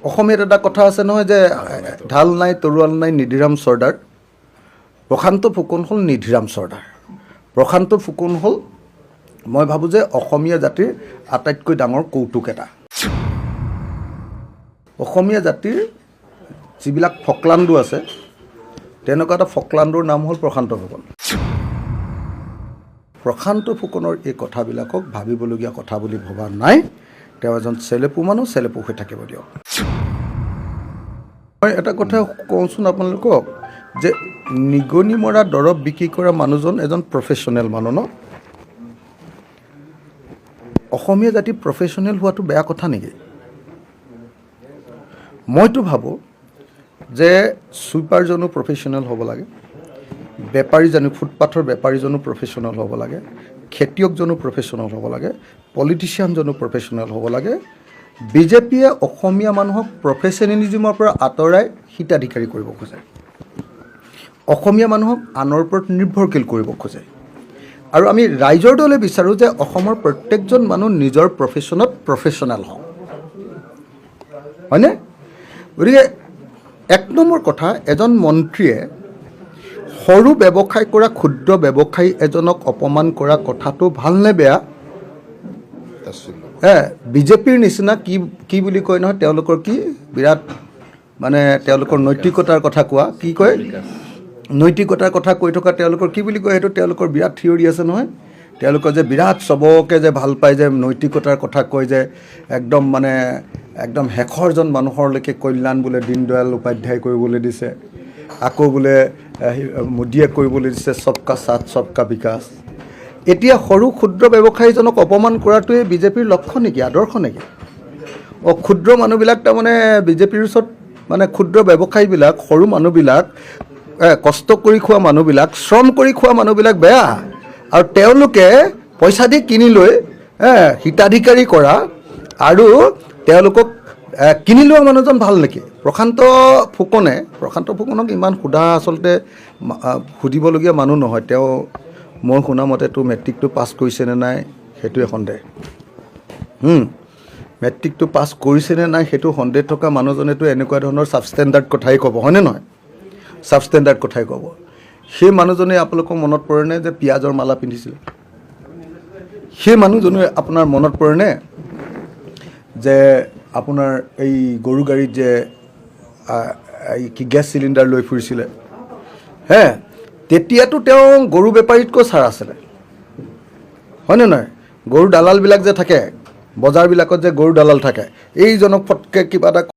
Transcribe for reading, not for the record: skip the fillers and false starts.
অসমীয়াত এটা কথা আছে নহয় যে ঢাল নাই তৰোৱাল নাই নিধিৰাম চৰ্দাৰ। প্ৰশান্ত ফুকন হ'ল নিধিৰাম চৰ্দাৰ। প্ৰশান্ত ফুকন হ'ল মই ভাবোঁ যে অসমীয়া জাতিৰ আটাইতকৈ ডাঙৰ কৌতুক এটা। অসমীয়া জাতিৰ যিবিলাক ফকলাণ্ডো আছে তেনেকুৱা এটা ফকলাণ্ডৰ নাম হ'ল প্ৰশান্ত ফুকন। প্ৰশান্ত ফুকনৰ এই কথাবিলাকক ভাবিবলগীয়া কথা বুলি ভবা নাই। তেওঁ এজন চেলেপু মানুহ, চেলেপু হৈ থাকিব দিয়ক। মই এটা কথা কওঁচোন আপোনালোকক যে নিগনি মৰা দৰৱ বিক্ৰী কৰা মানুহজন এজন প্ৰফেশ্যনেল মানুহ ন। অসমীয়া জাতি প্ৰফেশ্যনেল হোৱাটো বেয়া কথা নেকি? মইতো ভাবোঁ যে ছুইপাৰজনো প্ৰফেশ্যনেল হ'ব লাগে, বেপাৰীজনো ফুটপাথৰ বেপাৰীজনো প্ৰফেশ্যনেল হ'ব লাগে, খেতিয়কজনো প্ৰফেশ্যনেল হ'ব লাগে, পলিটিচিয়ানজনো প্ৰফেশ্যনেল হ'ব লাগে। বিজেপিয়ে অসমীয়া মানুহক প্ৰফেশ্যনেলিজিমৰ পৰা আঁতৰাই হিতাধিকাৰী কৰিব খোজে। অসমীয়া মানুহক আনৰ ওপৰত নিৰ্ভৰশীল কৰিব খোজে। আৰু আমি ৰাইজৰ দলে বিচাৰোঁ যে অসমৰ প্ৰত্যেকজন মানুহ নিজৰ প্ৰফেশ্যনত প্ৰফেশ্যনেল হওক, হয়নে? গতিকে এক নম্বৰ কথা, এজন মন্ত্ৰীয়ে সৰু ব্যৱসায় কৰা ক্ষুদ্ৰ ব্যৱসায়ী এজনক অপমান কৰা কথাটো ভালনে বেয়া? বিজেপিৰ নিচিনা কি বুলি কয় নহয়, তেওঁলোকৰ কি বিৰাট মানে তেওঁলোকৰ নৈতিকতাৰ কথা কোৱা, কি কয় নৈতিকতাৰ কথা কৈ থকা তেওঁলোকৰ কি বুলি কয় সেইটো তেওঁলোকৰ বিৰাট থিয়ৰী আছে নহয়। তেওঁলোকৰ যে বিৰাট চবকে যে ভাল পায়, যে নৈতিকতাৰ কথা কয়, যে একদম মানে একদম শেষৰজন মানুহৰলৈকে কল্যাণ বোলে দীনদয়াল উপাধ্যায় কৰিবলৈ দিছে, আকৌ বোলে মোদীয়ে কৰিবলৈ দিছে সবকা সাথ সবকা বিকাশ। এতিয়া সৰু ক্ষুদ্ৰ ব্যৱসায়ীজনক অপমান কৰাটোৱে বিজেপিৰ লক্ষ্য নেকি, আদৰ্শ নেকি? ক্ষুদ্ৰ মানুহবিলাক তাৰমানে বিজেপিৰ ওচৰত মানে ক্ষুদ্ৰ ব্যৱসায়ীবিলাক, সৰু মানুহবিলাক, কষ্ট কৰি খোৱা মানুহবিলাক, শ্ৰম কৰি খোৱা মানুহবিলাক বেয়া, আৰু তেওঁলোকে পইচা দি কিনি লৈ হিতাধিকাৰী কৰা আৰু তেওঁলোকক কিনি লোৱা মানুহজন ভাল নেকি? প্ৰশান্ত ফুকনক ইমান সোধা আচলতে সুধিবলগীয়া মানুহ নহয়। তেওঁ মই শুনামতেতো মেট্ৰিকটো পাছ কৰিছেনে নাই সেইটোৱে সন্দেহ। মেট্ৰিকটো পাছ কৰিছেনে নাই সেইটো সন্দেহ থকা মানুহজনেতো এনেকুৱা ধৰণৰ ছাবষ্টেণ্ডাৰ্ড কথাই ক'ব, হয়নে নহয়? ছাবষ্টেণ্ডাৰ্ড কথাই ক'ব। সেই মানুহজনে আপোনালোকৰ মনত পৰেনে যে পিঁয়াজৰ মালা পিন্ধিছিলে? সেই মানুহজনে আপোনাৰ মনত পৰেনে যে আপোনাৰ এই গৰু গাড়ীত যে কি গেছ চিলিণ্ডাৰ লৈ ফুৰিছিলে? তেতিয়াতো তেওঁ গৰু বেপাৰীতকৈ ছাৰ আছিলে, হয়নে নহয়? গৰু দালালবিলাক যে থাকে বজাৰবিলাকত, যে গৰু দালাল থাকে, এইজনক ফটকৈ কিবা এটা